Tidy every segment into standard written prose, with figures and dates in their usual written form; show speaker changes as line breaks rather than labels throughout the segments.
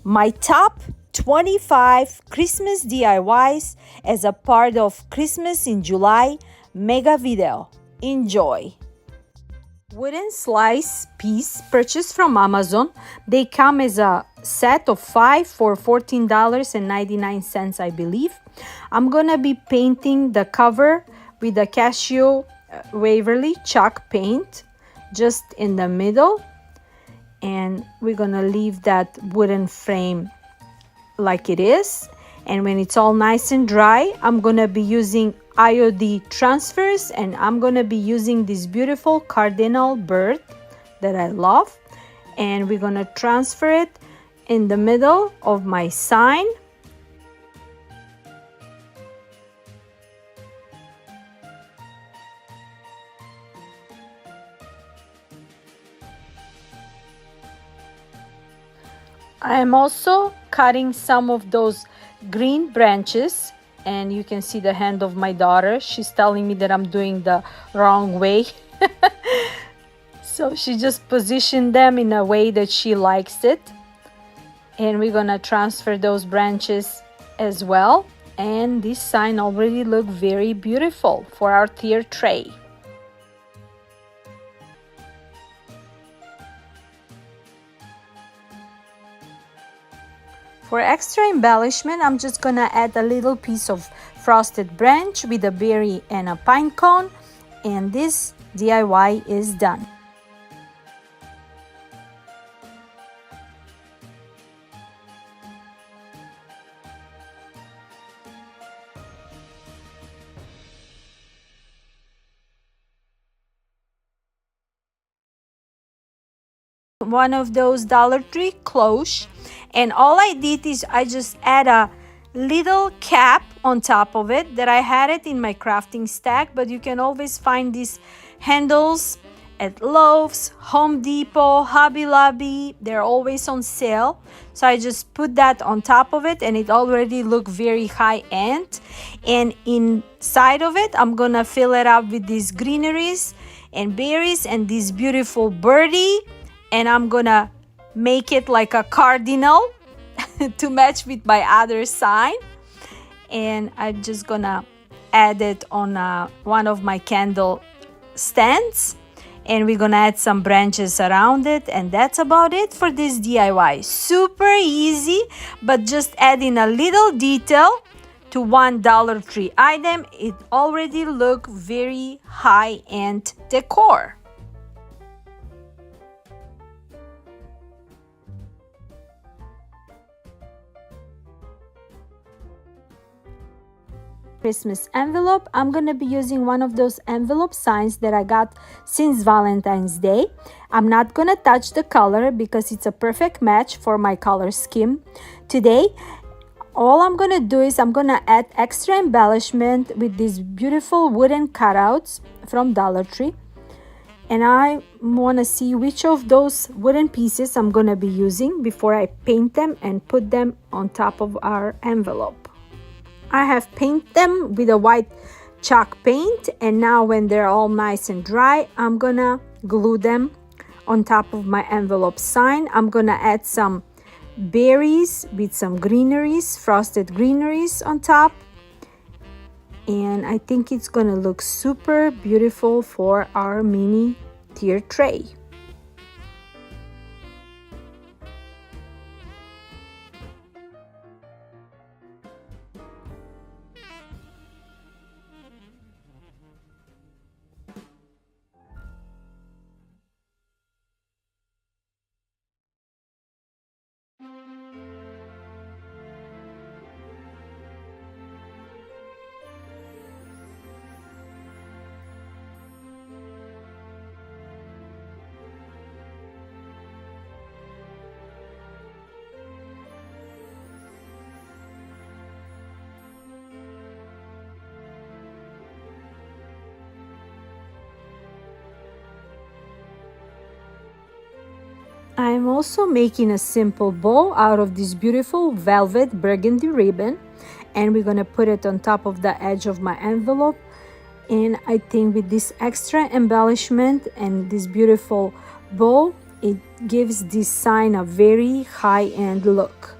my top 25 Christmas DIYs as a part of Christmas in July mega video. Enjoy! Wooden slice piece purchased from Amazon. They come as a set of 5 for $14.99, I believe. I'm gonna be painting the cover with the Casio Waverly chalk paint just in the middle, and we're gonna leave that wooden frame like it is. And when it's all nice and dry, I'm gonna be using IOD transfers, and I'm gonna be using this beautiful Cardinal bird that I love, and we're gonna transfer it in the middle of my sign. I am also cutting some of those green branches, and you can see the hand of my daughter. She's telling me that I'm doing the wrong way. So she just positioned them in a way that she likes it. And we're gonna transfer those branches as well. And this sign already look very beautiful for our tier tray. For extra embellishment, I'm just gonna add a little piece of frosted branch with a berry and a pine cone, and this DIY is done. One of those Dollartree cloche, and all I did is I just add a little cap on top of it that I had it in my crafting stack, but you can always find these handles at Lowe's, Home Depot, Hobby Lobby. They're always on sale, so I just put that on top of it, and it already look very high end. And inside of it, I'm gonna fill it up with these greeneries and berries and this beautiful birdie, and I'm gonna make it like a cardinal to match with my other sign. And I'm just gonna add it on one of my candle stands, and we're gonna add some branches around it, and that's about it for this DIY. Super easy, but just adding a little detail to one Dollartree item, it already look very high-end decor. Christmas envelope. I'm gonna be using one of those envelope signs that I got since Valentine's Day. I'm not gonna touch the color because it's a perfect match for my color scheme today. All I'm gonna do is I'm gonna add extra embellishment with these beautiful wooden cutouts from Dollar Tree, and I want to see which of those wooden pieces I'm gonna be using before I paint them and put them on top of our envelope. I have painted them with a white chalk paint, and now when they're all nice and dry, I'm gonna glue them on top of my envelope sign. I'm gonna add some berries with some greeneries, frosted greeneries on top, and I think it's gonna look super beautiful for our mini tier tray. I'm also making a simple bow out of this beautiful velvet burgundy ribbon, and we're gonna put it on top of the edge of my envelope. And I think with this extra embellishment and this beautiful bow, it gives this sign a very high-end look.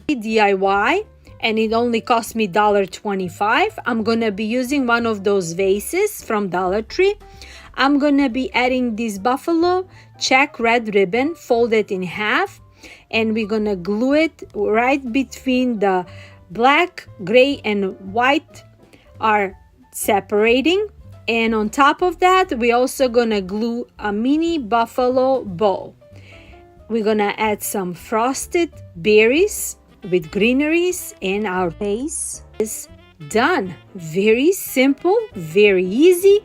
DIY, and it only cost me $1.25. I'm gonna be using one of those vases from Dollartree. I'm gonna be adding this buffalo check red ribbon folded in half, and we're gonna glue it right between the black, gray, and white are separating. And on top of that, we're also gonna glue a mini buffalo bow. We're gonna add some frosted berries with greeneries, and our base is done. Very simple, very easy,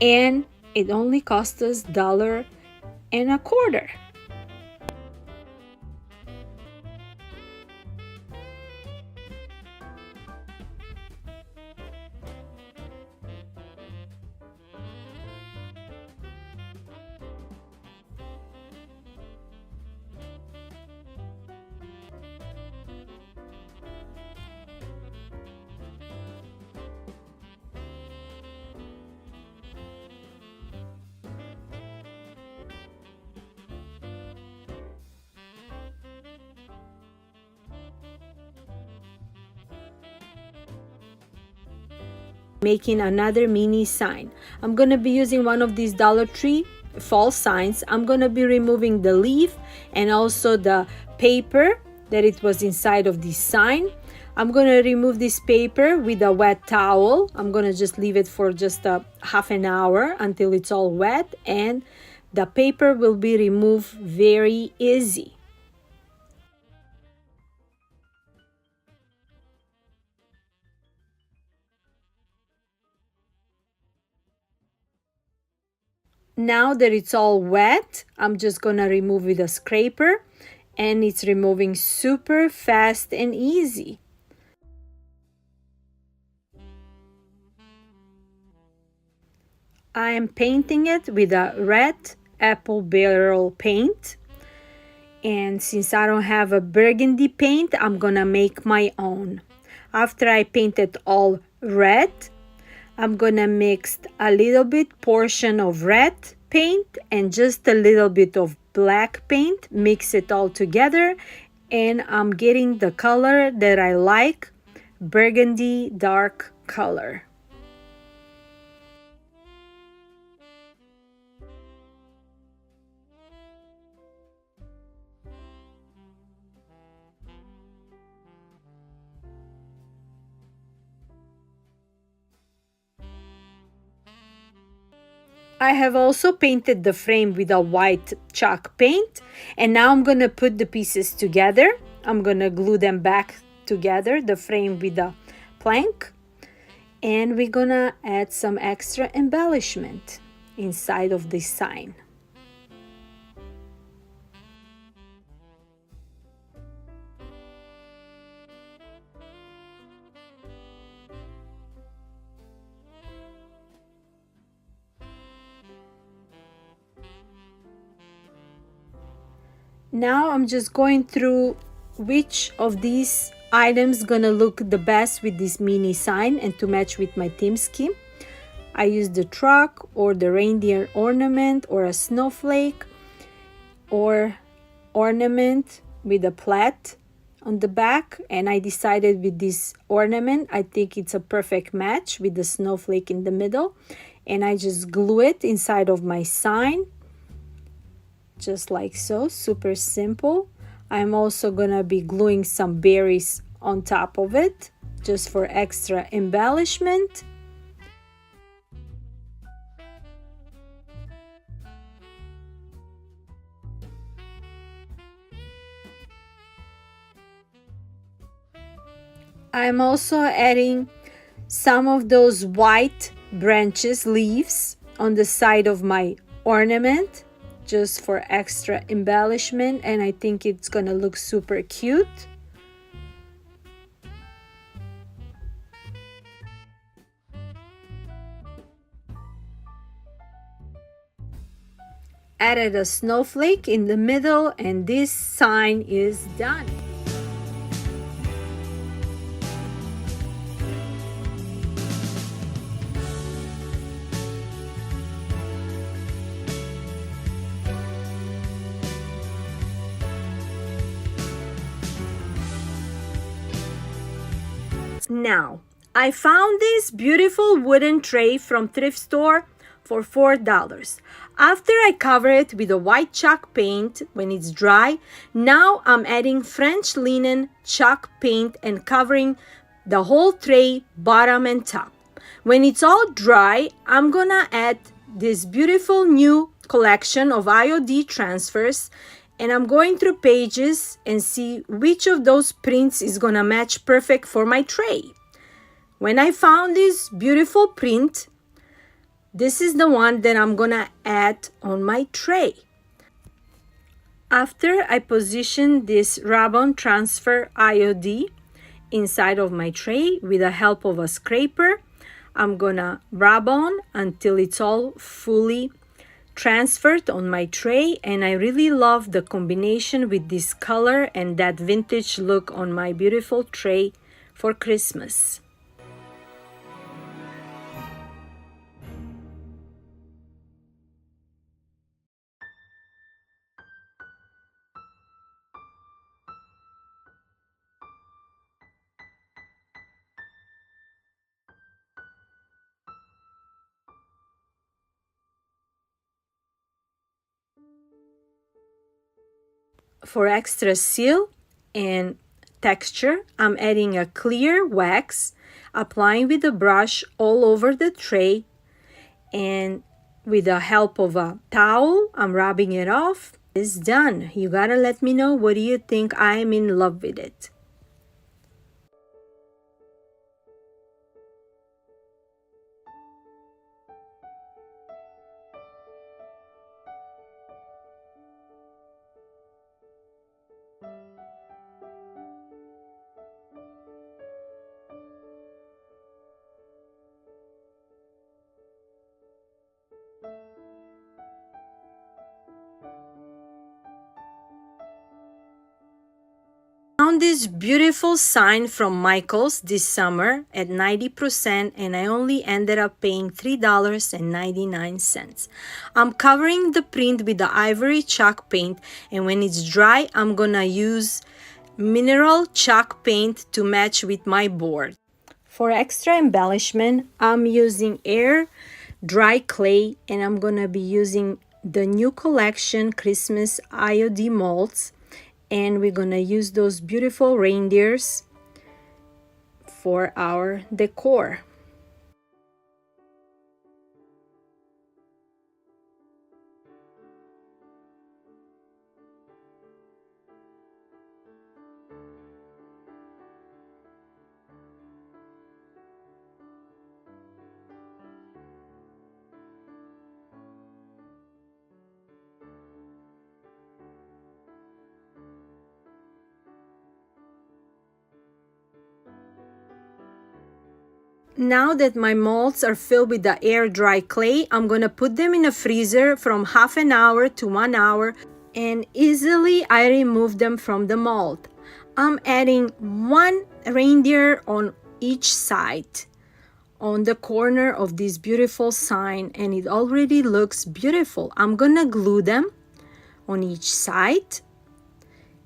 and it only cost us $1.25. Making another mini sign. I'm gonna be using one of these Dollartree fall signs. I'm gonna be removing the leaf and also the paper that it was inside of this sign. I'm gonna remove this paper with a wet towel. I'm gonna just leave it for just a half an hour until it's all wet, and the paper will be removed very easy. Now that it's all wet, I'm just gonna remove with a scraper, and it's removing super fast and easy. I am painting it with a red apple barrel paint, and since I don't have a burgundy paint, I'm gonna make my own. After I paint it all red, I'm gonna mix a little bit portion of red paint and just a little bit of black paint, mix it all together, and I'm getting the color that I like, burgundy dark color. I have also painted the frame with a white chalk paint, and now I'm gonna put the pieces together. I'm gonna glue them back together, the frame with the plank, and we're gonna add some extra embellishment inside of this sign. Now I'm just going through which of these items gonna look the best with this mini sign and to match with my theme scheme. I use the truck or the reindeer ornament or a snowflake or ornament with a plait on the back, and I decided with this ornament I think it's a perfect match with the snowflake in the middle, and I just glue it inside of my sign just like so. Super simple. I'm also gonna be gluing some berries on top of it just for extra embellishment. I'm also adding some of those white branches, leaves on the side of my ornament just for extra embellishment, and I think it's gonna look super cute. Added a snowflake in the middle, and this sign is done. Now, I found this beautiful wooden tray from thrift store for $4. After I cover it with a white chalk paint when it's dry, now I'm adding French linen chalk paint and covering the whole tray, bottom and top. When it's all dry, I'm gonna add this beautiful new collection of IOD transfers, and I'm going through pages and see which of those prints is gonna match perfect for my tray. When I found this beautiful print, this is the one that I'm gonna add on my tray. After I position this ribbon transfer IOD inside of my tray with the help of a scraper, I'm gonna rub on until it's all fully transferred on my tray, and I really love the combination with this color and that vintage look on my beautiful tray for Christmas. For extra seal and texture, I'm adding a clear wax, applying with a brush all over the tray, and with the help of a towel, I'm rubbing it off. It's done. You gotta let me know, what do you think? I am in love with it. Found this beautiful sign from Michaels this summer at 90%, and I only ended up paying $3.99. I'm covering the print with the ivory chalk paint, and when it's dry, I'm gonna use mineral chalk paint to match with my board. For extra embellishment, I'm using air dry clay, and I'm gonna be using the new collection Christmas IOD molds, and we're gonna use those beautiful reindeers for our decor. Now that my molds are filled with the air dry clay, I'm gonna put them in a freezer from half an hour to 1 hour, and easily I remove them from the mold. I'm adding one reindeer on each side on the corner of this beautiful sign, and it already looks beautiful. I'm gonna glue them on each side,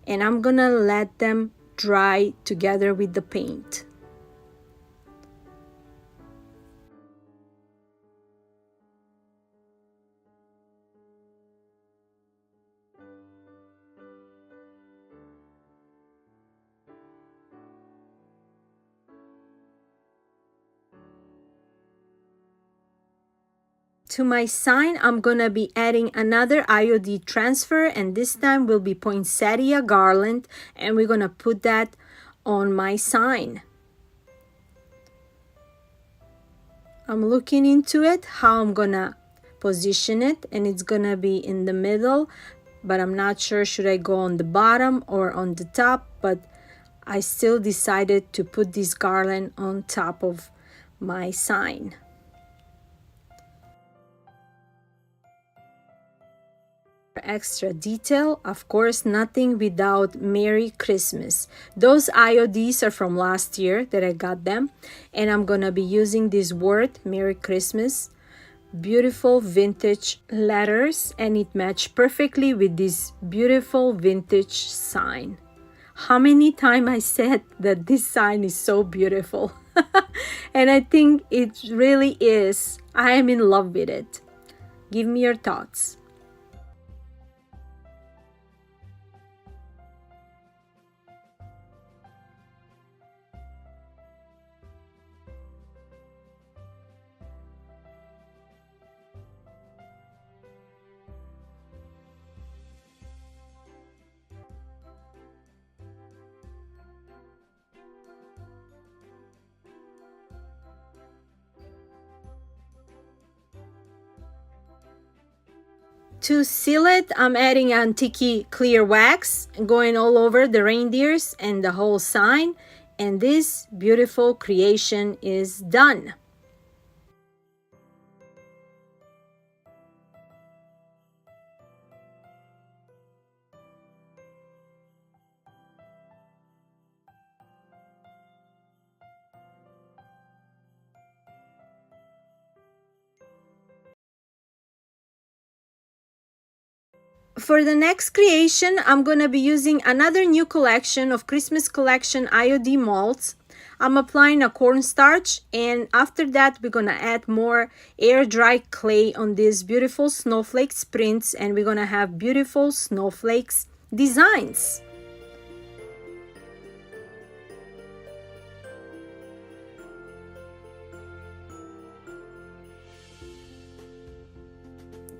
and I'm gonna let them dry together with the paint. To my sign, I'm gonna be adding another IOD transfer, and this time will be poinsettia garland, and we're gonna put that on my sign. I'm looking into it, how I'm gonna position it, and it's gonna be in the middle, but I'm not sure should I go on the bottom or on the top, but I still decided to put this garland on top of my sign. Extra detail, of course, nothing without Merry Christmas. Those IODs are from last year that I got them, and I'm gonna be using this word Merry Christmas, beautiful vintage letters, and it matched perfectly with this beautiful vintage sign. How many times I said that this sign is so beautiful. And I think it really is. I am in love with it. Give me your thoughts. To seal it, I'm adding antique clear wax, going all over the reindeers and the whole sign, and this beautiful creation is done. For the next creation, I'm going to be using another new collection of Christmas collection IOD molds. I'm applying a cornstarch, and after that we're going to add more air dry clay on these beautiful snowflakes prints, and we're going to have beautiful snowflakes designs.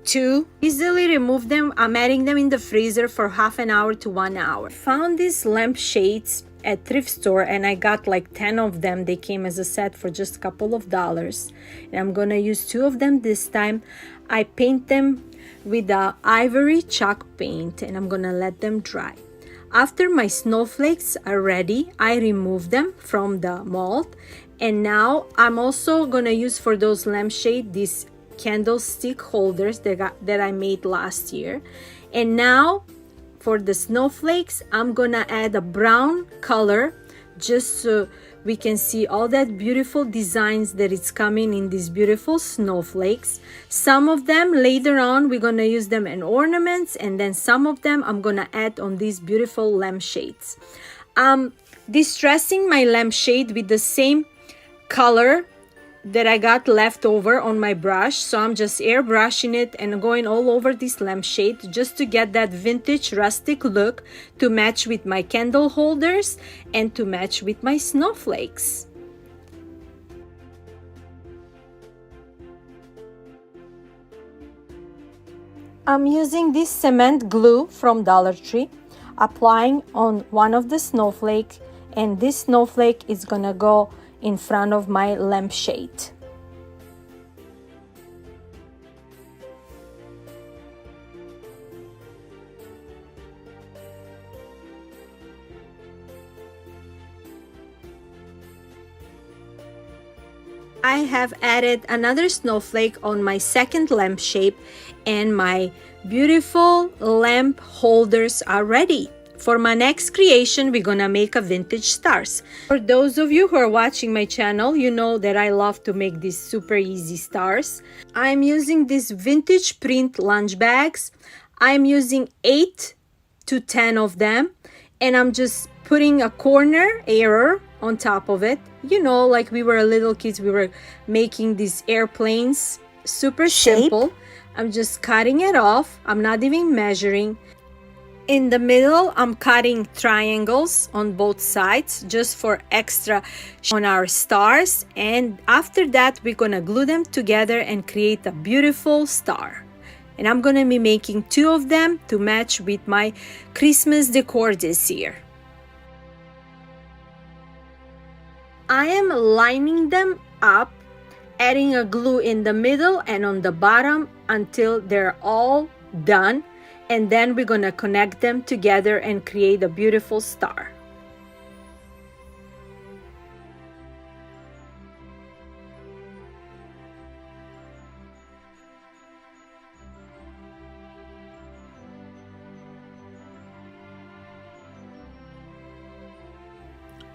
To easily remove them, I'm adding them in the freezer for half an hour to 1 hour. Found these lampshades at thrift store, and I got like 10 of them. They came as a set for just a couple of dollars, and I'm gonna use 2 of them this time. I paint them with the ivory chalk paint, and I'm gonna let them dry. After my snowflakes are ready, I remove them from the mold, and now I'm also gonna use for those lampshade these candlestick holders that I made last year. And now for the snowflakes, I'm gonna add a brown color just so we can see all that beautiful designs that it's coming in these beautiful snowflakes. Some of them later on we're gonna use them in ornaments, and then some of them I'm gonna add on these beautiful lampshades. Distressing my lampshade with the same color that I got left over on my brush, so I'm just airbrushing it and going all over this lampshade just to get that vintage rustic look to match with my candle holders and to match with my snowflakes. I'm using this cement glue from Dollartree, applying on one of the snowflake, and this snowflake is gonna go in front of my lampshade. I have added another snowflake on my second lamp shape, and my beautiful lamp holders are ready. For my next creation, we're gonna make a vintage stars. For those of you who are watching my channel, you know that I love to make these super easy stars. I'm using these vintage print lunch bags. I'm using 8 to 10 of them, and I'm just putting a corner error on top of it. You know, like we were little kids, we were making these airplanes, super simple. I'm just cutting it off. I'm not even measuring. In the middle, I'm cutting triangles on both sides just for extra on our stars. And after that, we're gonna glue them together and create a beautiful star. And I'm gonna be making 2 of them to match with my Christmas decor this year. I am lining them up, adding a glue in the middle and on the bottom until they're all done. And then we're gonna connect them together and create a beautiful star.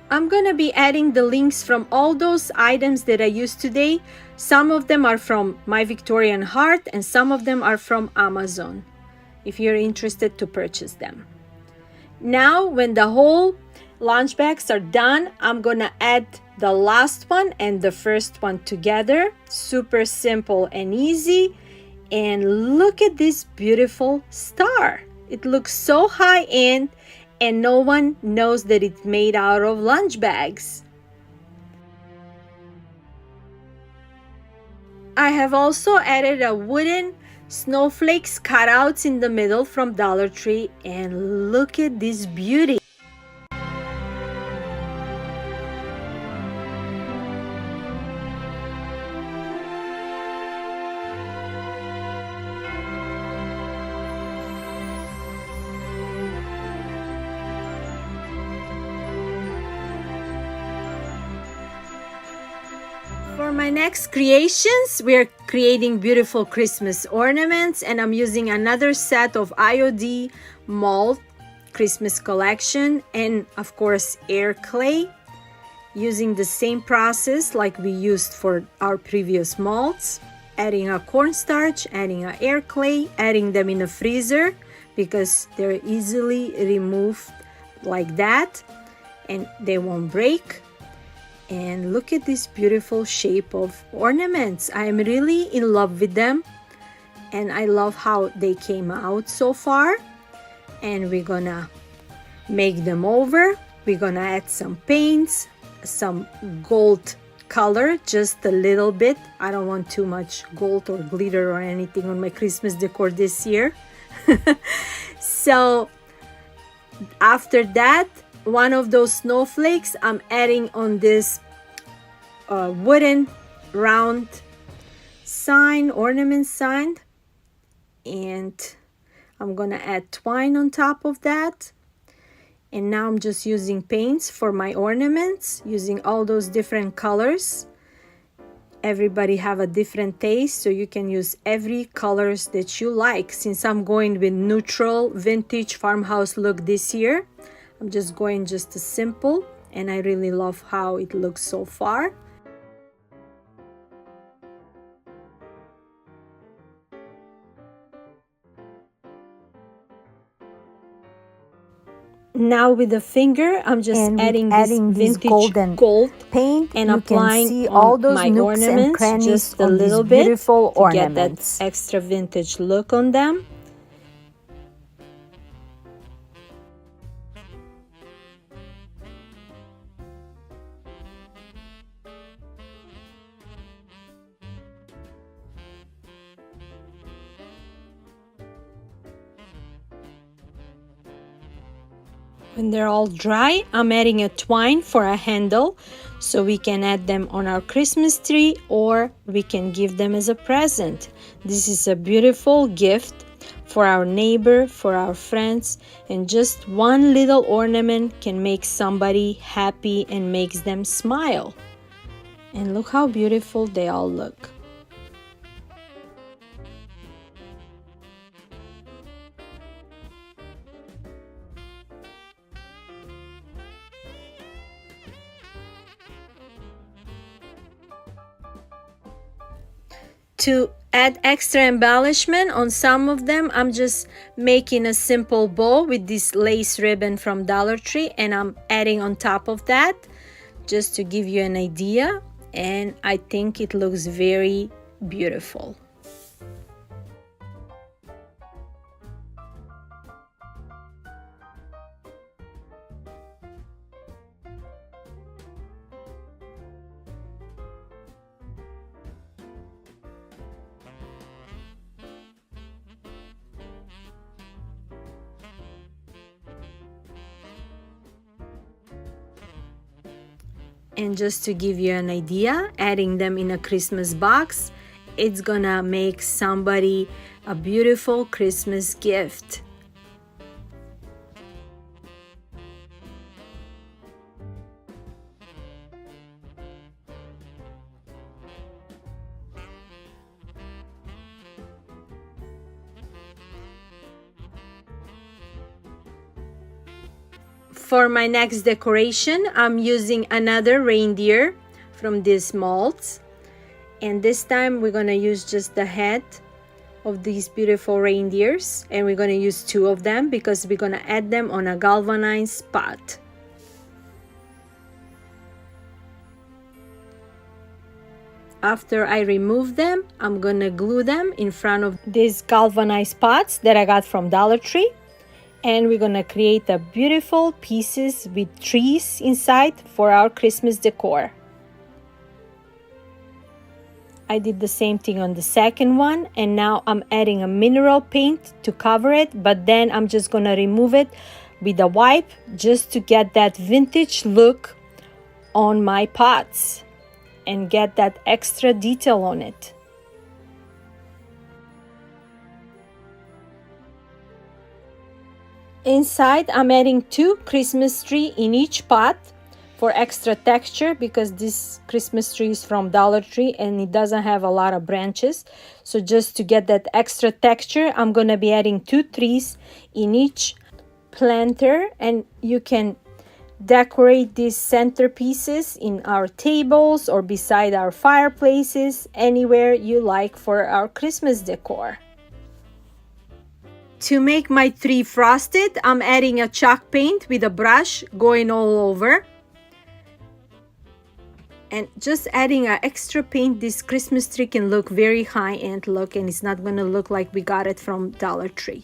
I'm gonna be adding the links from all those items that I used today. Some of them are from My Victorian Heart and some of them are from Amazon, if you're interested to purchase them. Now, when the whole lunch bags are done, I'm gonna add the last one and the first one together. Super simple and easy. And look at this beautiful star. It looks so high-end, and no one knows that it's made out of lunch bags. I have also added a wooden snowflakes cutouts in the middle from Dollartree, and look at this beauty. For my next creations, we're creating beautiful Christmas ornaments, and I'm using another set of IOD mold Christmas collection and of course air clay, using the same process like we used for our previous molds, adding a cornstarch, adding a air clay, adding them in a freezer because they're easily removed like that and they won't break. And look at this beautiful shape of ornaments. I'm really in love with them and I love how they came out so far. And we're gonna make them over. We're gonna add some paints, some gold color, just a little bit. I don't want too much gold or glitter or anything on my Christmas decor this year. So after that, one of those snowflakes I'm adding on this wooden round sign, ornament sign, and I'm gonna add twine on top of that. And now I'm just using paints for my ornaments, using all those different colors. Everybody have a different taste, so you can use every colors that you like. Since I'm going with neutral vintage farmhouse look this year, I'm just going just a simple, and I really love how it looks so far. Now with the finger, I'm just adding this vintage golden gold paint and applying see all those my ornaments and just a little bit beautiful to get that extra vintage look on them. When they're all dry, I'm adding a twine for a handle so we can add them on our Christmas tree or we can give them as a present. This is a beautiful gift for our neighbor, for our friends, and just one little ornament can make somebody happy and makes them smile. And look how beautiful they all look. To add extra embellishment on some of them, I'm just making a simple bow with this lace ribbon from Dollartree, and I'm adding on top of that just to give you an idea, and I think it looks very beautiful. And just to give you an idea, adding them in a Christmas box, it's gonna make somebody a beautiful Christmas gift. For my next decoration, I'm using another reindeer from these molds, and this time we're gonna use just the head of these beautiful reindeers, and we're gonna use 2 of them because we're gonna add them on a galvanized pot. After I remove them, I'm gonna glue them in front of these galvanized pots that I got from Dollartree. And we're gonna create a beautiful pieces with trees inside for our Christmas decor. I did the same thing on the second one, and now I'm adding a mineral paint to cover it, but then I'm just gonna remove it with a wipe just to get that vintage look on my pots and get that extra detail on it. Inside, I'm adding 2 Christmas tree in each pot for extra texture because this Christmas tree is from Dollartree and it doesn't have a lot of branches. So just to get that extra texture, I'm gonna be adding 2 trees in each planter, and you can decorate these centerpieces in our tables or beside our fireplaces, anywhere you like for our Christmas decor. To make my tree frosted, I'm adding a chalk paint with a brush going all over. And just adding an extra paint, this Christmas tree can look very high-end look, and it's not going to look like we got it from Dollartree.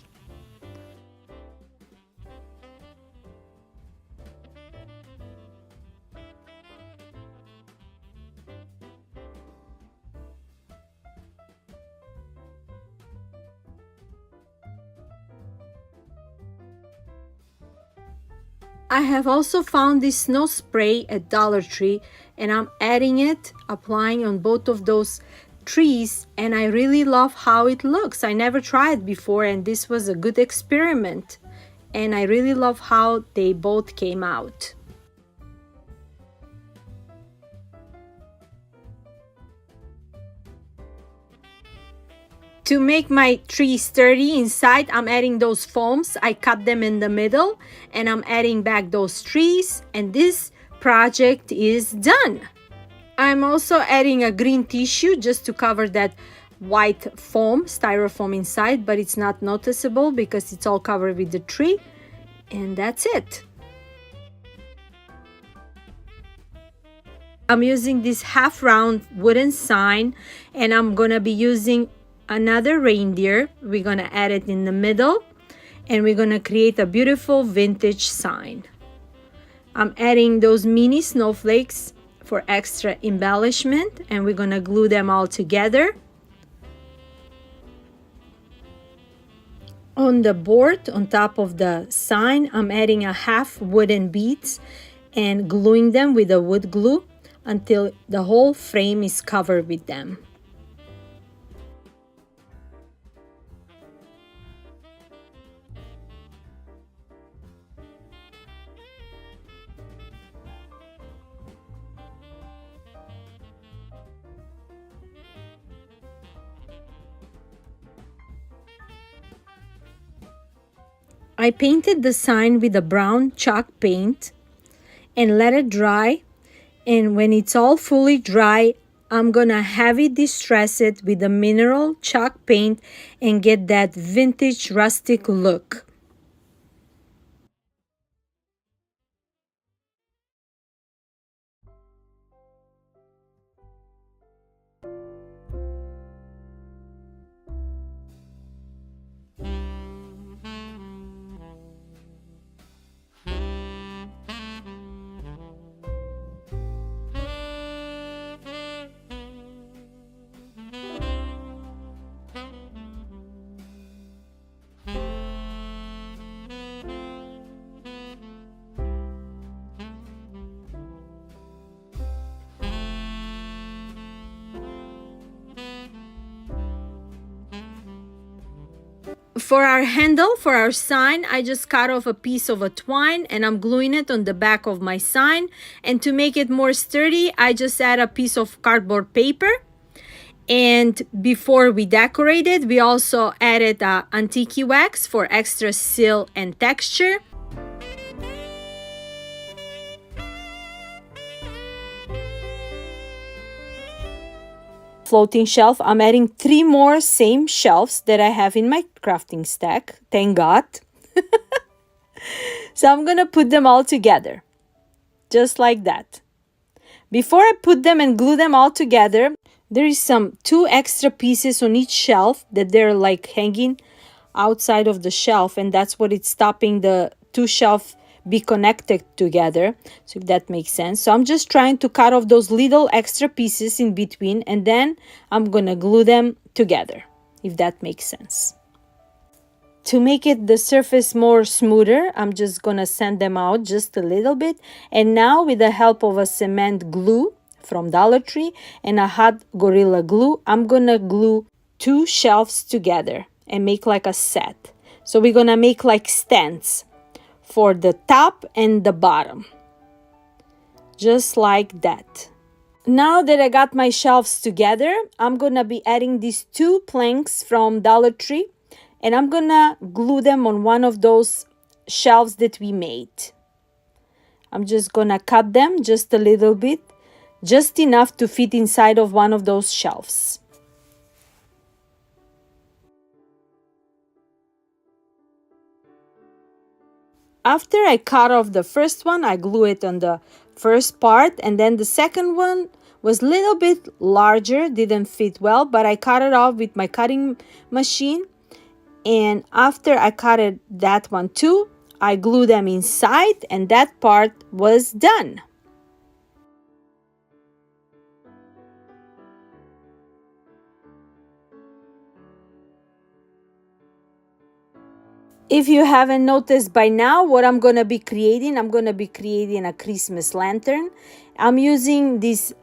I have also found this snow spray at Dollartree, and I'm adding it, applying on both of those trees, and I really love how it looks. I never tried before, and this was a good experiment, and I really love how they both came out. To make my tree sturdy inside, I'm adding those foams. I cut them in the middle, and I'm adding back those trees, and this project is done. I'm also adding a green tissue just to cover that white foam, styrofoam inside, but it's not noticeable because it's all covered with the tree, and that's it. I'm using this half round wooden sign, and I'm gonna be using another reindeer. We're gonna add it in the middle, and we're gonna create a beautiful vintage sign. I'm adding those mini snowflakes for extra embellishment, and we're gonna glue them all together. On the board on top of the sign, I'm adding a half wooden beads and gluing them with a wood glue until the whole frame is covered with them. I painted the sign with a brown chalk paint and let it dry. And when it's all fully dry, I'm gonna heavy distress it with a mineral chalk paint and get that vintage rustic look. For our handle, for our sign, I just cut off a piece of a twine and I'm gluing it on the back of my sign. And to make it more sturdy, I just add a piece of cardboard paper. And before we decorated, we also added antique wax for extra seal and texture. Floating shelf, I'm adding 3 more same shelves that I have in my crafting stack, thank God. So I'm gonna put them all together, just like that. Before I put them and glue them all together, there is 2 extra pieces on each shelf that they're like hanging outside of the shelf, and that's what it's stopping the 2 shelves be connected together, so if that makes sense. So I'm just trying to cut off those little extra pieces in between, and then I'm gonna glue them together, if that makes sense. To make it the surface more smoother, I'm just gonna sand them out just a little bit. And now with the help of a cement glue from Dollartree and a hot Gorilla Glue, I'm gonna glue 2 shelves together and make like a set. So we're gonna make like stands for the top and the bottom, just like that. Now that I got my shelves together, I'm gonna be adding these 2 planks from Dollartree, and I'm gonna glue them on one of those shelves that we made. I'm just gonna cut them just a little bit, just enough to fit inside of one of those shelves. After I cut off the first one, I glue it on the first part, and then the second one was a little bit larger, didn't fit well, but I cut it off with my cutting machine. And after I cut it, that one too, I glue them inside, and that part was done. If you haven't noticed by now what I'm going to be creating, I'm going to be creating a Christmas lantern. I'm using these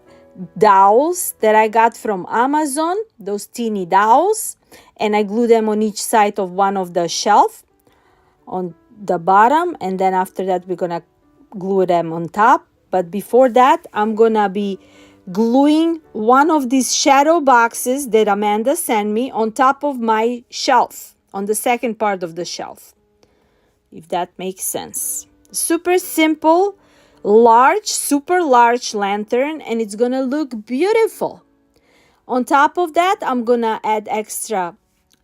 dowels that I got from Amazon, those teeny dowels, and I glue them on each side of one of the shelf on the bottom, and then after that we're going to glue them on top. But before that, I'm going to be gluing one of these shadow boxes that Amanda sent me on top of my shelf, on the second part of the shelf, if that makes sense. Super simple, large, super large lantern, and it's gonna look beautiful. On top of that, I'm gonna add extra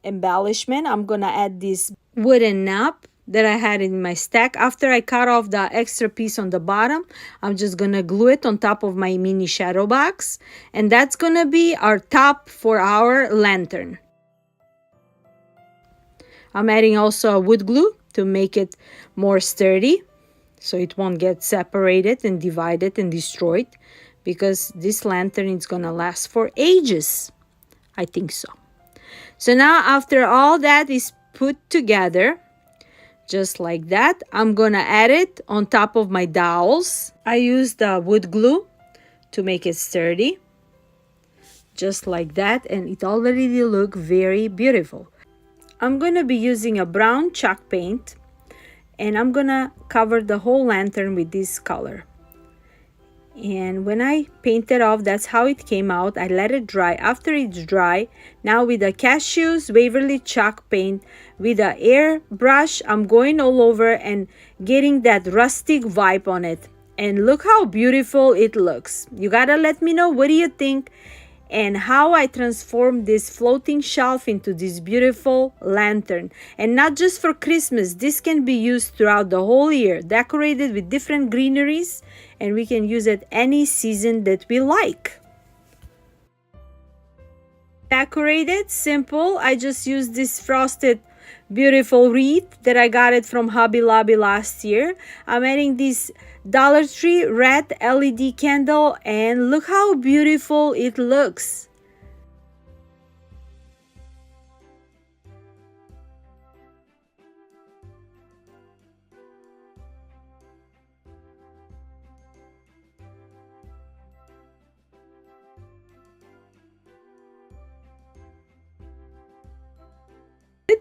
embellishment. I'm gonna add this wooden knob that I had in my stack. After I cut off the extra piece on the bottom, I'm just gonna glue it on top of my mini shadow box, and that's gonna be our top for our lantern. I'm adding also a wood glue to make it more sturdy, so it won't get separated and divided and destroyed, because this lantern is gonna last for ages. I think so. So now after all that is put together, just like that, I'm gonna add it on top of my dowels. I used the wood glue to make it sturdy, just like that, and it already looks very beautiful. I'm going to be using a brown chalk paint, and I'm going to cover the whole lantern with this color. And when I painted off, that's how it came out. I let it dry. After it's dry, now with the Cashews Waverly chalk paint, with the airbrush, I'm going all over and getting that rustic vibe on it. And look how beautiful it looks. You gotta let me know, what do you think? And how I transformed this floating shelf into this beautiful lantern. And not just for Christmas, this can be used throughout the whole year, decorated with different greeneries, and we can use it any season that we like. Decorated, simple. I just used this frosted beautiful wreath that I got it from Hobby Lobby last year. I'm adding this Dollartree red LED candle, and look how beautiful it looks.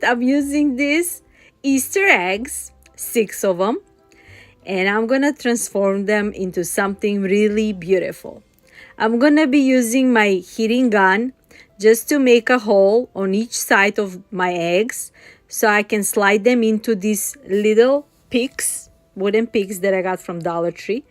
I'm using these Easter eggs, 6 of them, and I'm gonna transform them into something really beautiful. I'm gonna be using my heating gun just to make a hole on each side of my eggs so I can slide them into these little picks, wooden picks that I got from Dollar Tree.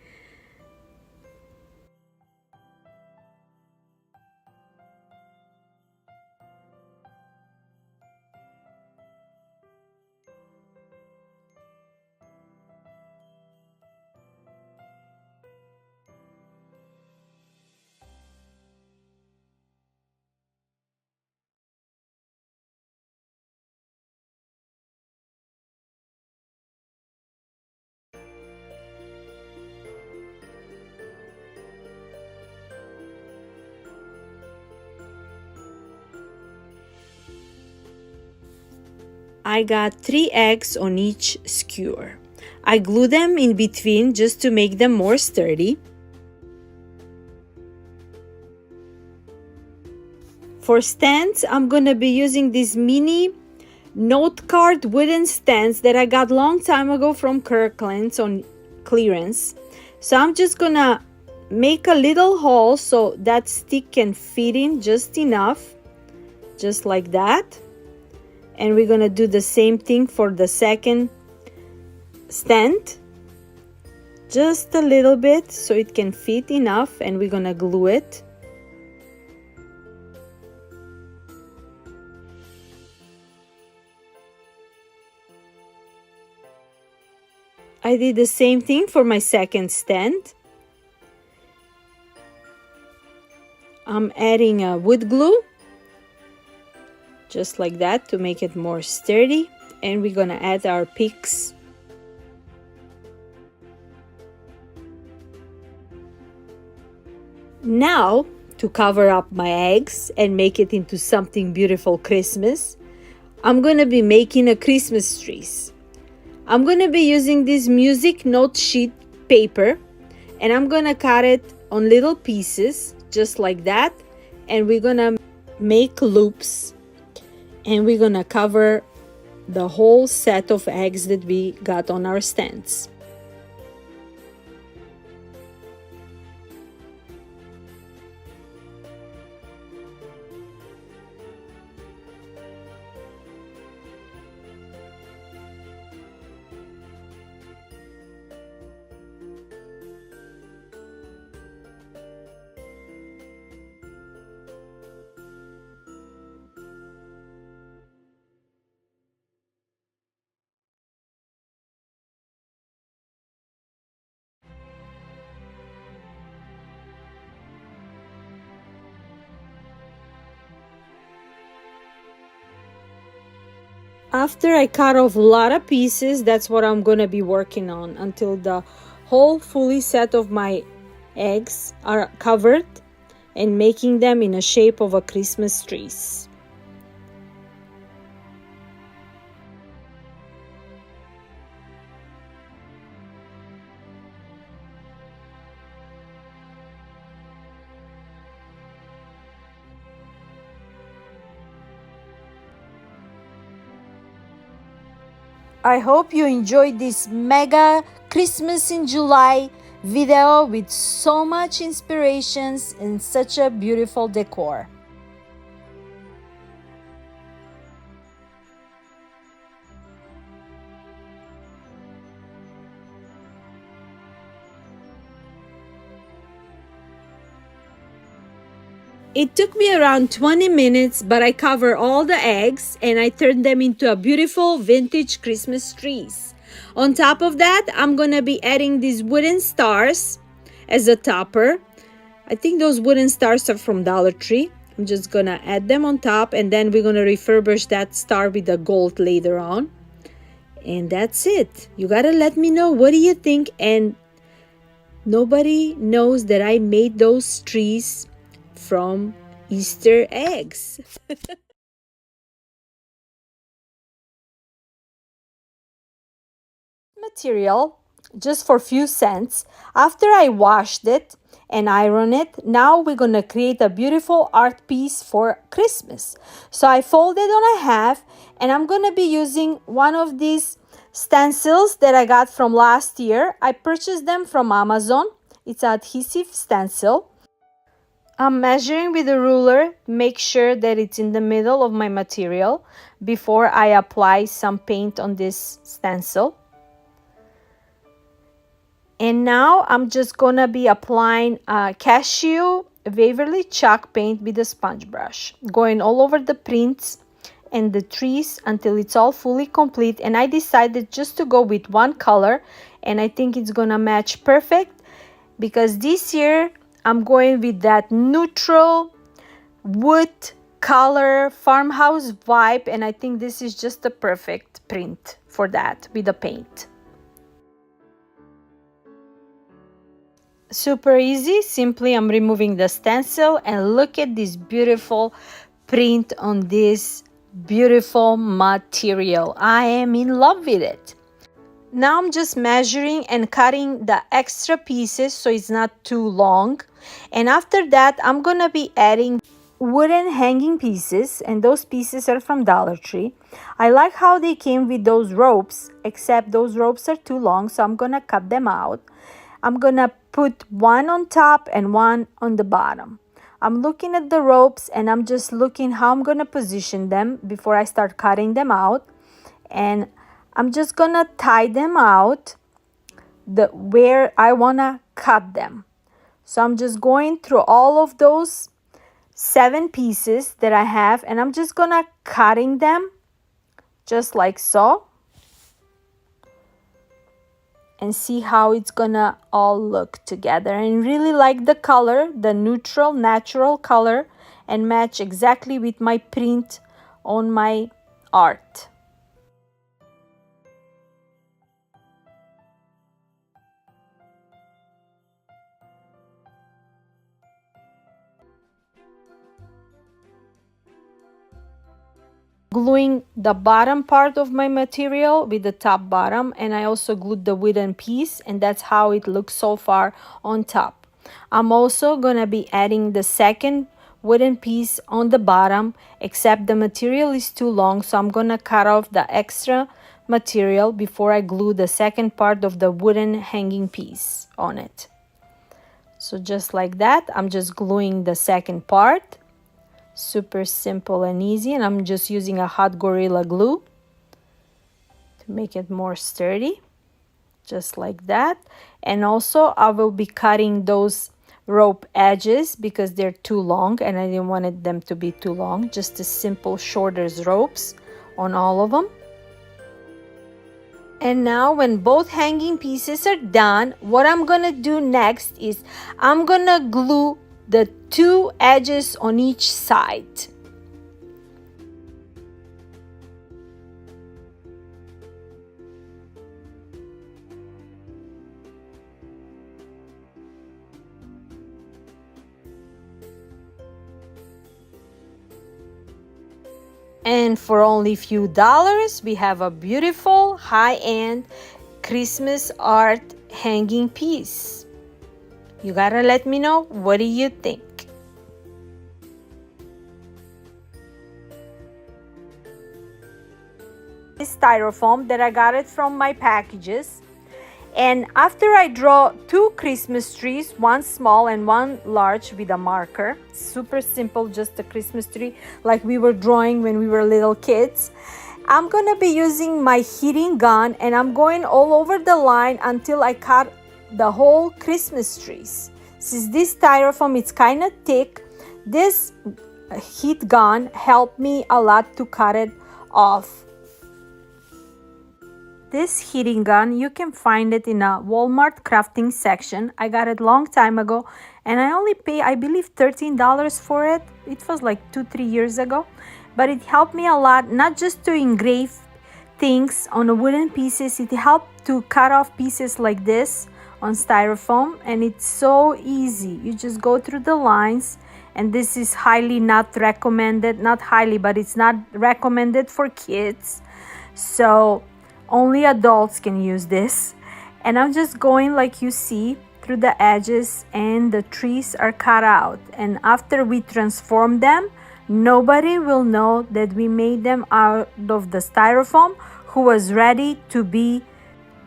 I got 3 eggs on each skewer. I glue them in between just to make them more sturdy. For stands, I'm gonna be using these mini note card wooden stands that I got long time ago from Kirkland's on clearance. So I'm just gonna make a little hole so that stick can fit in just enough, just like that. And we're gonna do the same thing for the second stand, just a little bit so it can fit enough, and we're gonna glue it. I did the same thing for my second stand. I'm adding a wood glue, just like that, to make it more sturdy, and we're gonna add our picks. Now, to cover up my eggs and make it into something beautiful Christmas, I'm gonna be making a Christmas trees. I'm gonna be using this music note sheet paper, and I'm gonna cut it on little pieces just like that, and we're gonna make loops, and we're gonna cover the whole set of eggs that we got on our stands. After I cut off a lot of pieces, that's what I'm gonna be working on until the whole fully set of my eggs are covered and making them in a shape of a Christmas trees. I hope you enjoyed this mega Christmas in July video with so much inspirations and such a beautiful decor. It took me around 20 minutes, but I covered all the eggs and I turned them into a beautiful vintage Christmas trees. On top of that, I'm gonna be adding these wooden stars as a topper. I think those wooden stars are from Dollartree. I'm just gonna add them on top, and then we're gonna refurbish that star with the gold later on. And that's it. You gotta let me know, what do you think? And nobody knows that I made those trees from Easter eggs. Material just for a few cents. After I washed it and ironed it, now we're gonna create a beautiful art piece for Christmas. So I folded on a half, and I'm gonna be using one of these stencils that I got from last year. I purchased them from Amazon. It's an adhesive stencil. I'm measuring with a ruler, make sure that it's in the middle of my material before I apply some paint on this stencil. And now I'm just gonna be applying cashew Waverly chalk paint with a sponge brush, going all over the prints and the trees until it's all fully complete. And I decided just to go with one color, and I think it's gonna match perfect, because this year I'm going with that neutral wood color Farmhouse Vibe, and I think this is just the perfect print for that with the paint. Super easy. Simply I'm removing the stencil, and look at this beautiful print on this beautiful material. I am in love with it. Now I'm just measuring and cutting the extra pieces so it's not too long. And after that, I'm gonna be adding wooden hanging pieces, and those pieces are from Dollar Tree. I like how they came with those ropes, except those ropes are too long, so I'm gonna cut them out. I'm gonna put one on top and one on the bottom. I'm looking at the ropes, and I'm just looking how I'm gonna position them before I start cutting them out. And I'm just gonna tie them out where I wanna cut them. So I'm just going through all of those 7 pieces that I have, and I'm just gonna cutting them just like so, and see how it's gonna all look together. And really like the color, the neutral natural color, and match exactly with my print on my art. Gluing the bottom part of my material with the top bottom, and I also glued the wooden piece, and that's how it looks so far on top. I'm also gonna be adding the second wooden piece on the bottom, except the material is too long, so I'm gonna cut off the extra material before I glue the second part of the wooden hanging piece on it. So just like that, I'm just gluing the second part. Super simple and easy, and I'm just using a hot Gorilla Glue to make it more sturdy, just like that. And also I will be cutting those rope edges because they're too long, and I didn't want them to be too long, just a simple shorter ropes on all of them. And now when both hanging pieces are done, what I'm gonna do next is I'm gonna glue the 2 edges on each side. And for only a few dollars, we have a beautiful high-end Christmas art hanging piece. You gotta let me know, what do you think? This Styrofoam that I got it from my packages, And after I draw two Christmas trees, one small and one large with a marker, super simple, just a Christmas tree like we were drawing when we were little kids, I'm gonna be using my heating gun and I'm going all over the line until I cut the whole Christmas trees. Since this styrofoam is kind of thick, this heat gun helped me a lot to cut it off. This heating gun, you can find it in a Walmart crafting section. I got it long time ago and I only pay, I believe, $13 for it. It was like 2-3 years ago, but it helped me a lot, not just to engrave things on the wooden pieces, it helped to cut off pieces like this on styrofoam, and it's so easy. You just go through the lines, and this is highly not recommended, not highly, but it's not recommended for kids. So only adults can use this. And I'm just going like you see through the edges, and the trees are cut out. And after we transform them, nobody will know that we made them out of the styrofoam who was ready to be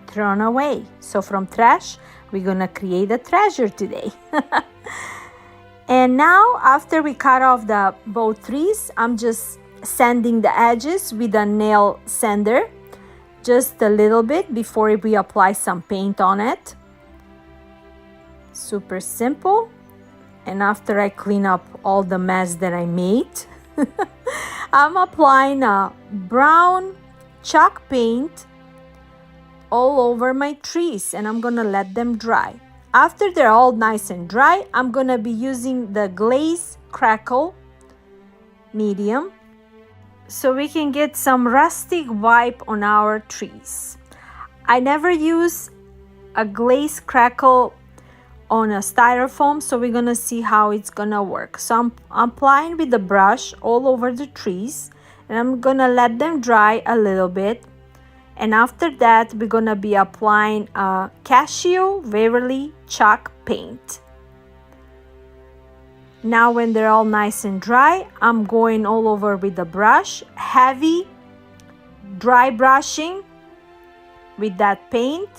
thrown away. So from trash, we're gonna create a treasure today. And now after we cut off the both trees, I'm just sanding the edges with a nail sander, just a little bit before we apply some paint on it. Super simple. And after I clean up all the mess that I made, I'm applying a brown chalk paint all over my trees, and I'm gonna let them dry. After they're all nice and dry, I'm gonna be using the glaze crackle medium so we can get some rustic vibe on our trees. I never use a glaze crackle on a styrofoam, so we're gonna see how it's gonna work. So I'm applying with the brush all over the trees, and I'm gonna let them dry a little bit. And after that, we're gonna be applying a Casio Waverly chalk paint. Now when they're all nice and dry, I'm going all over with the brush, heavy dry brushing with that paint.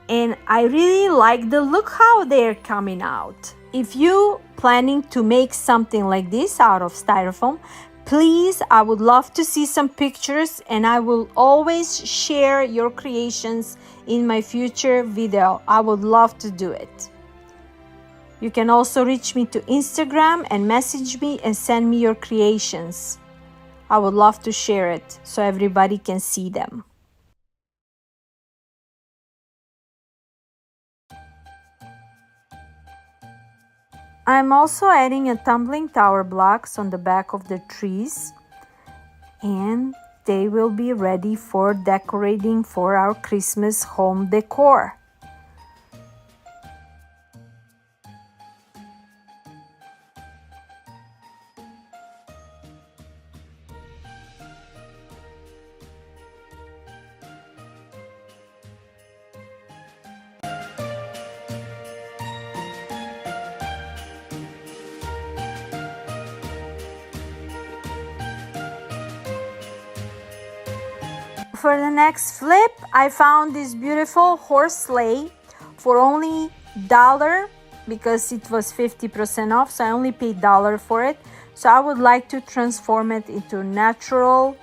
And I really like the look how they're coming out. If you planning to make something like this out of styrofoam, please, I would love to see some pictures, and I will always share your creations in my future video. I would love to do it. You can also reach me to Instagram and message me and send me your creations. I would love to share it so everybody can see them. I'm also adding a tumbling tower blocks on the back of the trees, and they will be ready for decorating for our Christmas home decor. For the next flip, I found this beautiful horse sleigh for only $1 because it was 50% off, so I only paid $1 for it. So I would like to transform it into natural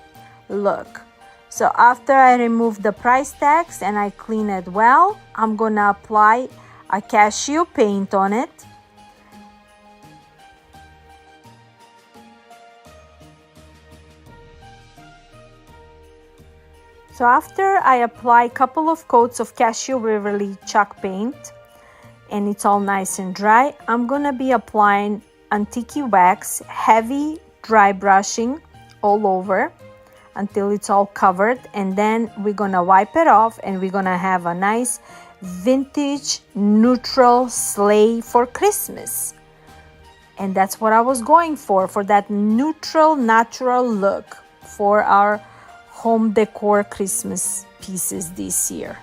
look. So after I remove the price tags and I clean it well, I'm gonna apply a Casio paint on it. So after I apply a couple of coats of Casio Waverly chalk paint and it's all nice and dry, I'm gonna be applying antique wax, heavy dry brushing all over until it's all covered, and then we're gonna wipe it off and we're gonna have a nice vintage neutral sleigh for Christmas. And that's what I was going for that neutral, natural look for our home decor Christmas pieces this year.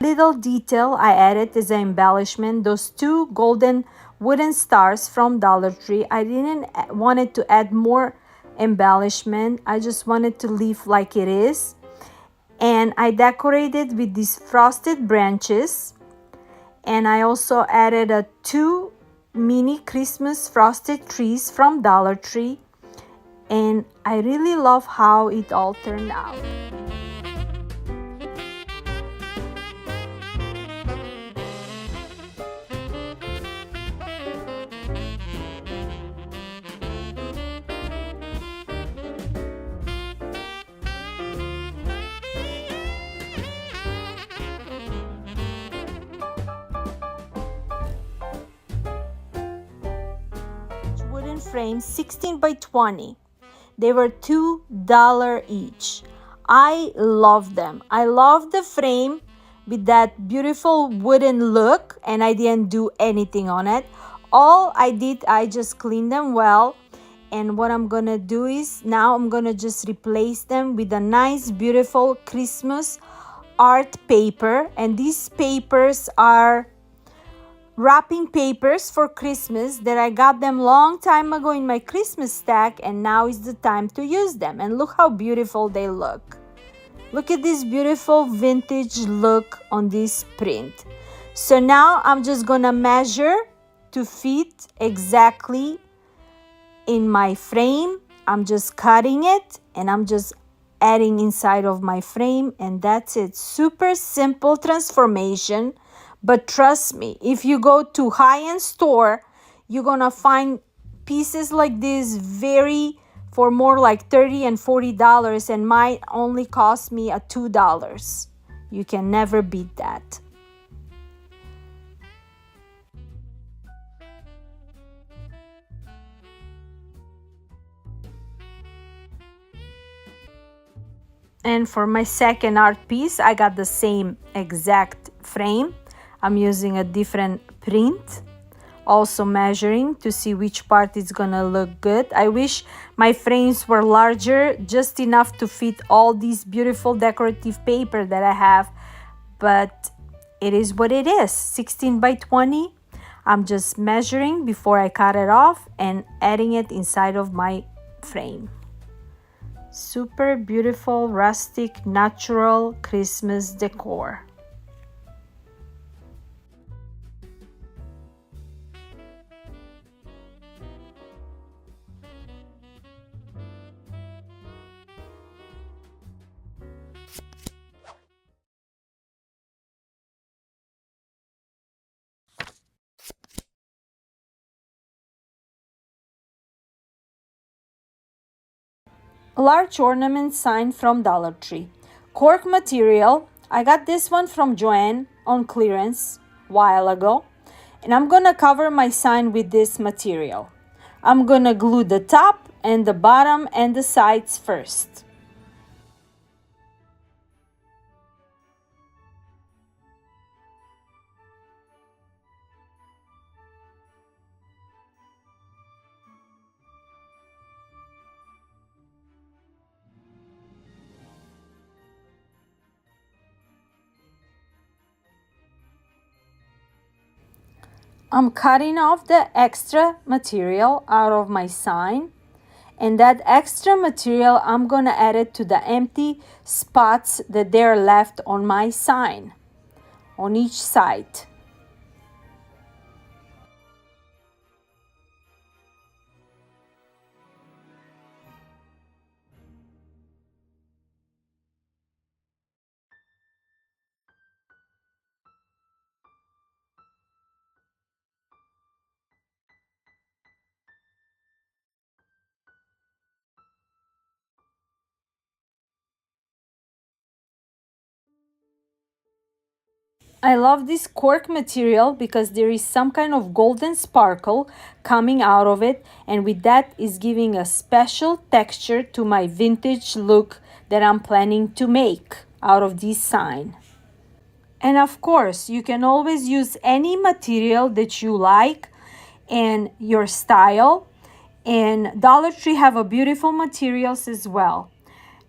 little detail I added as an embellishment, those two golden wooden stars from Dollar Tree. I didn't wanted to add more embellishment. I just wanted to leave like it is. And I decorated with these frosted branches. And I also added a 2 mini Christmas frosted trees from Dollar Tree. And I really love how it all turned out. Wooden frames, 16 by 20. They were $2 each. I love them. I love the frame with that beautiful wooden look, and I didn't do anything on it. All I did, I just cleaned them well. And what I'm gonna do is now I'm gonna just replace them with a nice, beautiful Christmas art paper. And these papers are wrapping papers for Christmas that I got them long time ago in my Christmas stack, and now is the time to use them. And look how beautiful they look. Look at this beautiful vintage look on this print. So now I'm just gonna measure to fit exactly in my frame. I'm just cutting it and I'm just adding inside of my frame, and that's it. Super simple transformation. But trust me, if you go to high-end store, you're gonna find pieces like this for more like $30 and $40, and mine only cost me $2. You can never beat that. And for my second art piece, I got the same exact frame. I'm using a different print, also measuring to see which part is gonna look good. I wish my frames were larger, just enough to fit all these beautiful decorative paper that I have, but it is what it is. 16 by 20. I'm just measuring before I cut it off and adding it inside of my frame. Super beautiful, rustic, natural Christmas decor. A large ornament sign from Dollar Tree. Cork material. I got this one from Joanne on clearance a while ago. And I'm gonna cover my sign with this material. I'm gonna glue the top and the bottom and the sides first. I'm cutting off the extra material out of my sign, and that extra material I'm gonna add it to the empty spots that they're left on my sign on each side. I love this cork material because there is some kind of golden sparkle coming out of it, and with that is giving a special texture to my vintage look that I'm planning to make out of this sign. And of course, you can always use any material that you like and your style, and Dollar Tree have a beautiful materials as well.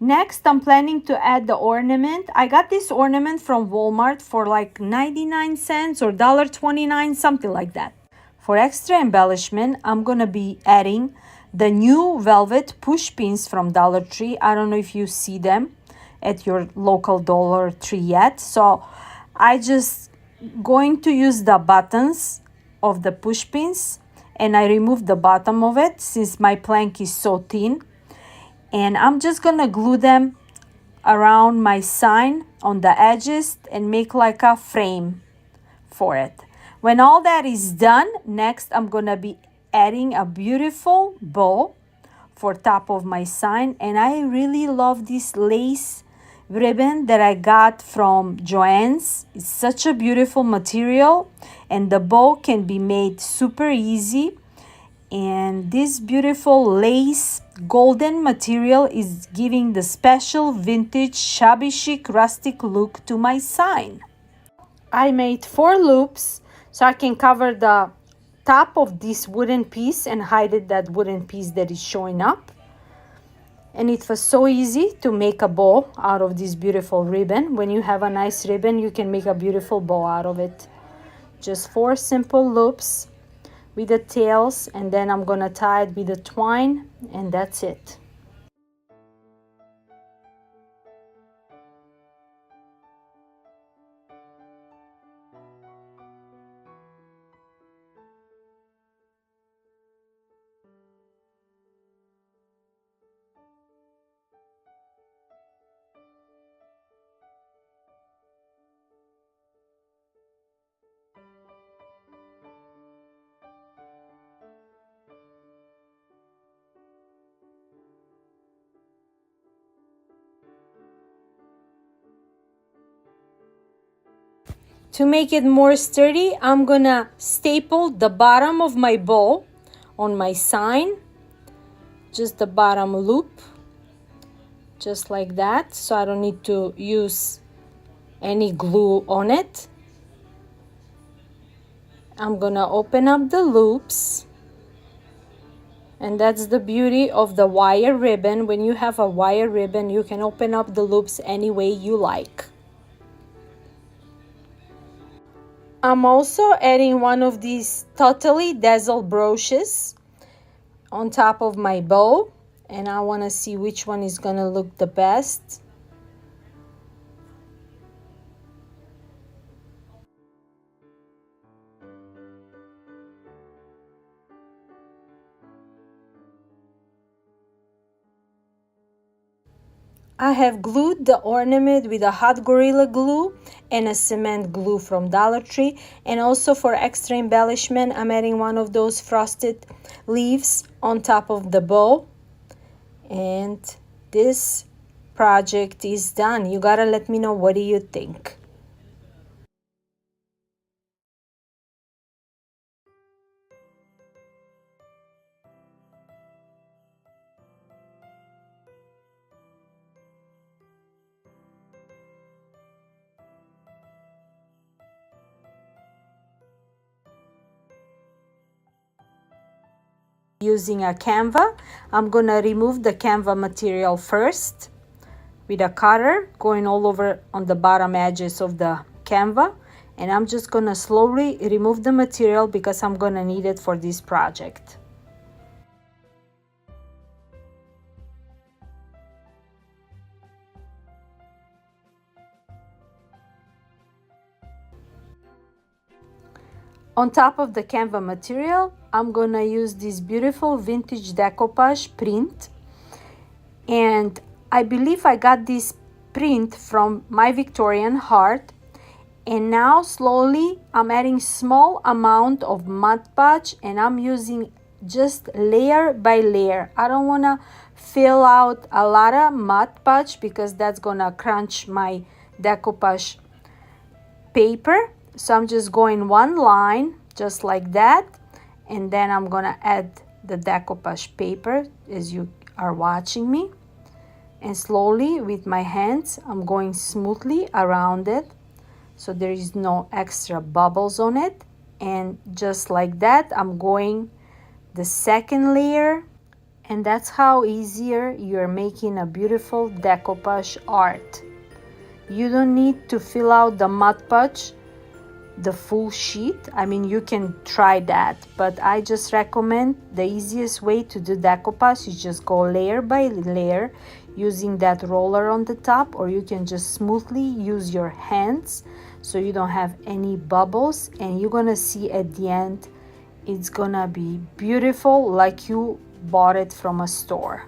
Next, I'm planning to add the ornament. I got this ornament from Walmart for like 99 cents or $1.29, something like that. For extra embellishment, I'm gonna be adding the new velvet push pins from Dollar Tree. I don't know if you see them at your local Dollar Tree yet. So I just going to use the buttons of the push pins, and I removed the bottom of it since my plank is so thin. And I'm just gonna glue them around my sign on the edges and make like a frame for it. When all that is done, next I'm gonna be adding a beautiful bow for top of my sign. And I really love this lace ribbon that I got from Joann's. It's such a beautiful material, and the bow can be made super easy. And this beautiful lace golden material is giving the special vintage shabby chic rustic look to my sign. I made 4 loops so I can cover the top of this wooden piece and hide it, that wooden piece that is showing up. And it was so easy to make a bow out of this beautiful ribbon. When you have a nice ribbon, you can make a beautiful bow out of it. Just 4 simple loops with the tails, and then I'm gonna tie it with the twine, and that's it. To make it more sturdy, I'm gonna staple the bottom of my bow on my sign, just the bottom loop, just like that, so I don't need to use any glue on it. I'm gonna open up the loops, and that's the beauty of the wire ribbon. When you have a wire ribbon, you can open up the loops any way you like. I'm also adding one of these totally dazzle brooches on top of my bow, and I want to see which one is gonna look the best. I have glued the ornament with a hot Gorilla Glue and a cement glue from Dollar Tree. And also for extra embellishment, I'm adding one of those frosted leaves on top of the bow. And this project is done. You gotta let me know, what do you think? Using a canva, I'm gonna remove the canva material first with a cutter, going all over on the bottom edges of the canva, and I'm just gonna slowly remove the material because I'm gonna need it for this project. On top of the canva material, I'm gonna use this beautiful vintage decoupage print, and I believe I got this print from My Victorian Heart. And now slowly I'm adding small amount of Mod Podge, and I'm using just layer by layer. I don't want to fill out a lot of Mod Podge because that's gonna crunch my decoupage paper. So I'm just going one line just like that, and then I'm gonna add the decoupage paper as you are watching me, and slowly with my hands I'm going smoothly around it so there is no extra bubbles on it. And just like that, I'm going the second layer And that's how easier you're making a beautiful decoupage art. You don't need to fill out the Mod Podge the full sheet. I mean, you can try that, but I just recommend the easiest way to do decoupage is just go layer by layer using that roller on the top, or you can just smoothly use your hands so you don't have any bubbles, and you're gonna see at the end it's gonna be beautiful like you bought it from a store.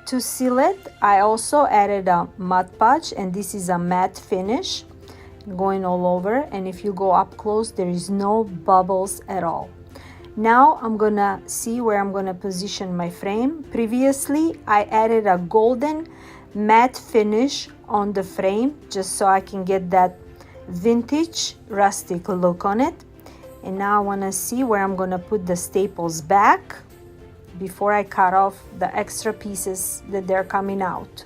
To seal it, I also added a Mod Podge, and this is a matte finish going all over, and if you go up close there is no bubbles at all. Now I'm gonna see where I'm gonna position my frame. Previously I added a golden matte finish on the frame just so I can get that vintage rustic look on it. And now I want to see where I'm gonna put the staples back before I cut off the extra pieces that they're coming out.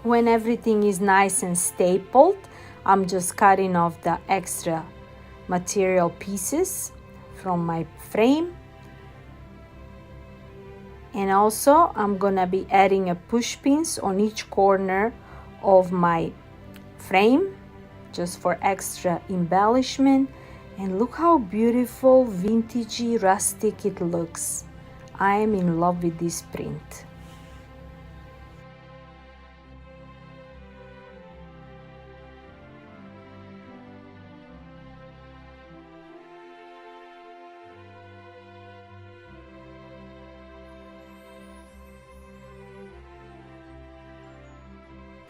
When everything is nice and stapled, I'm just cutting off the extra material pieces from my frame. And also I'm gonna be adding a push pins on each corner of my frame just for extra embellishment. And look how beautiful, vintagey, rustic it looks. I am in love with this print.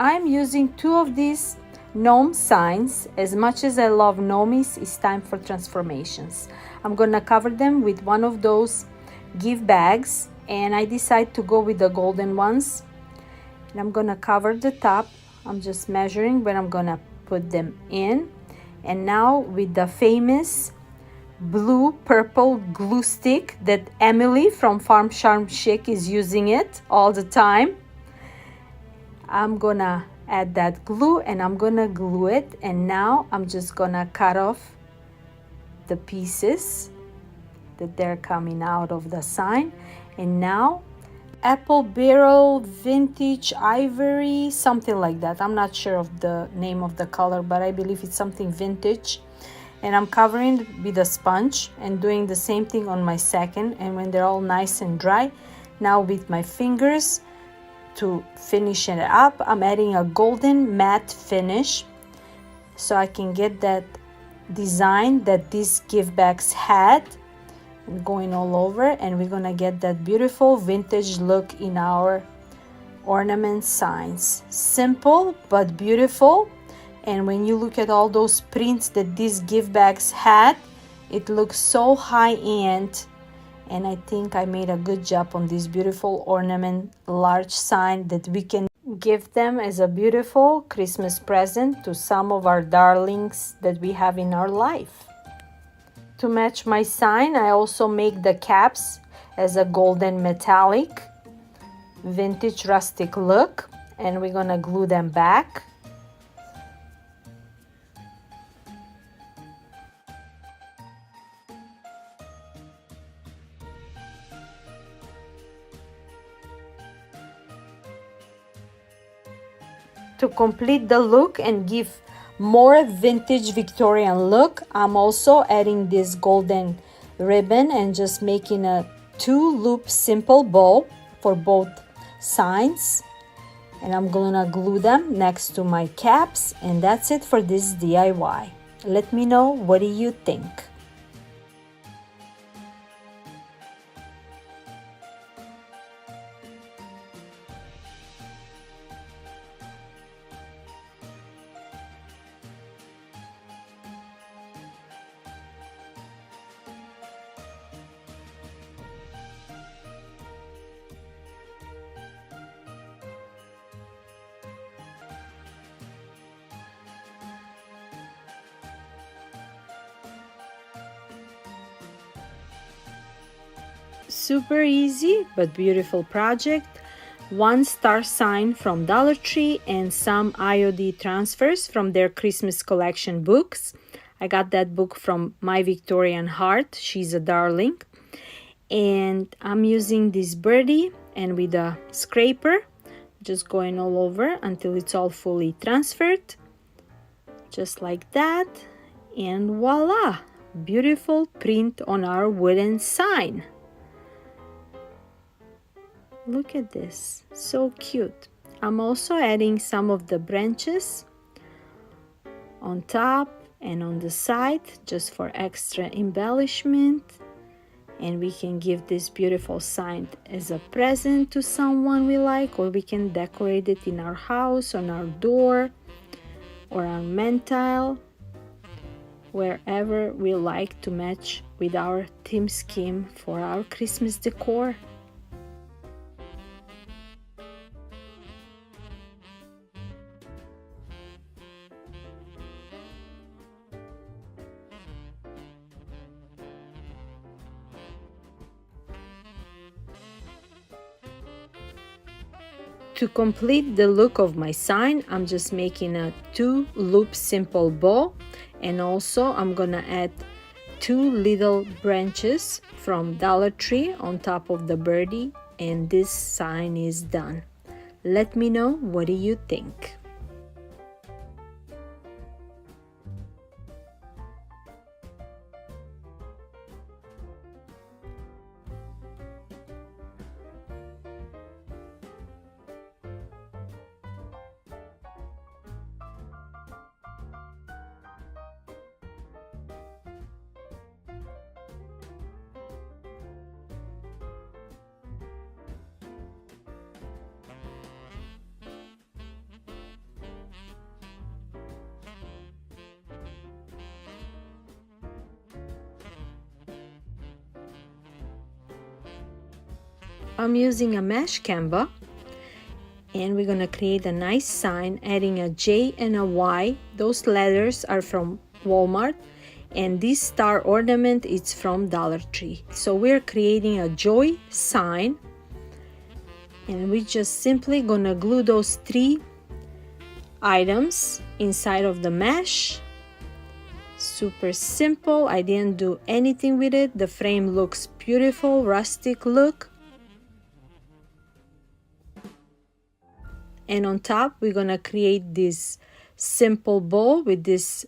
I'm using two of these gnome signs. As much as I love gnomes, it's time for transformations. I'm gonna cover them with one of those give bags, and I decide to go with the golden ones. And I'm gonna cover the top. I'm just measuring where I'm gonna put them in. And now with the famous blue purple glue stick that Emily from Farm Charm Chic is using it all the time, I'm gonna add that glue and I'm gonna glue it. And now I'm just gonna cut off the pieces that they're coming out of the sign. And now apple barrel vintage ivory, something like that. I'm not sure of the name of the color, but I believe it's something vintage. And I'm covering with a sponge and doing the same thing on my second. And when they're all nice and dry, now with my fingers to finish it up, I'm adding a golden matte finish so I can get that design that these give bags had going all over, and we're gonna get that beautiful vintage look in our ornament signs. Simple but beautiful. And when you look at all those prints that these give bags had, it looks so high-end. And I think I made a good job on this beautiful ornament large sign that we can give them as a beautiful Christmas present to some of our darlings that we have in our life. To match my sign, I also make the caps as a golden metallic vintage rustic look, and we're gonna glue them back. To complete the look and give more vintage Victorian look, I'm also adding this golden ribbon and just making a 2-loop simple bow for both sides. And I'm gonna glue them next to my caps, and that's it for this DIY. Let me know, what do you think? Super easy but beautiful project. 1 star sign from Dollartree and some IOD transfers from their Christmas collection books. I got that book from My Victorian Heart. She's a darling. And I'm using this birdie, and with a scraper just going all over until it's all fully transferred, just like that. And voila, beautiful print on our wooden sign. Look at this, so cute. I'm also adding some of the branches on top and on the side just for extra embellishment, and we can give this beautiful sign as a present to someone we like, or we can decorate it in our house, on our door, or our mantle, wherever we like, to match with our theme scheme for our Christmas decor. To complete the look of my sign, I'm just making a 2-loop simple bow, and also I'm gonna add 2 little branches from Dollartree on top of the birdie, and this sign is done. Let me know, what do you think? I'm using a mesh canvas, and we're gonna create a nice sign adding a J and a Y. Those letters are from Walmart, and this star ornament is from Dollartree. So we're creating a joy sign, and we just simply gonna glue those 3 items inside of the mesh. Super simple. I didn't do anything with it. The frame looks beautiful, rustic look. And on top, we're gonna create this simple bow with this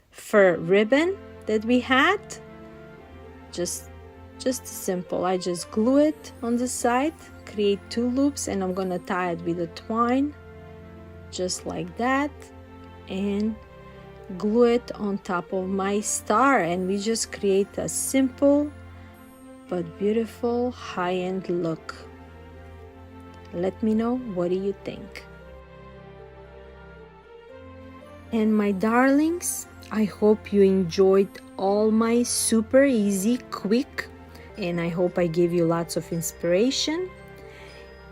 fur ribbon that we had. Just simple. I just glue it on the side, create 2 loops, and I'm gonna tie it with a twine, just like that, and glue it on top of my star. And we just create a simple but beautiful high-end look. Let me know, what do you think? And my darlings, I hope you enjoyed all my super easy, quick, and I hope I gave you lots of inspiration.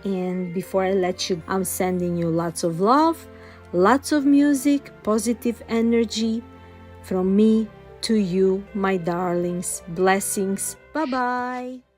And before I let you, I'm sending you lots of love, lots of music, positive energy from me to you, my darlings. Blessings. Bye-bye.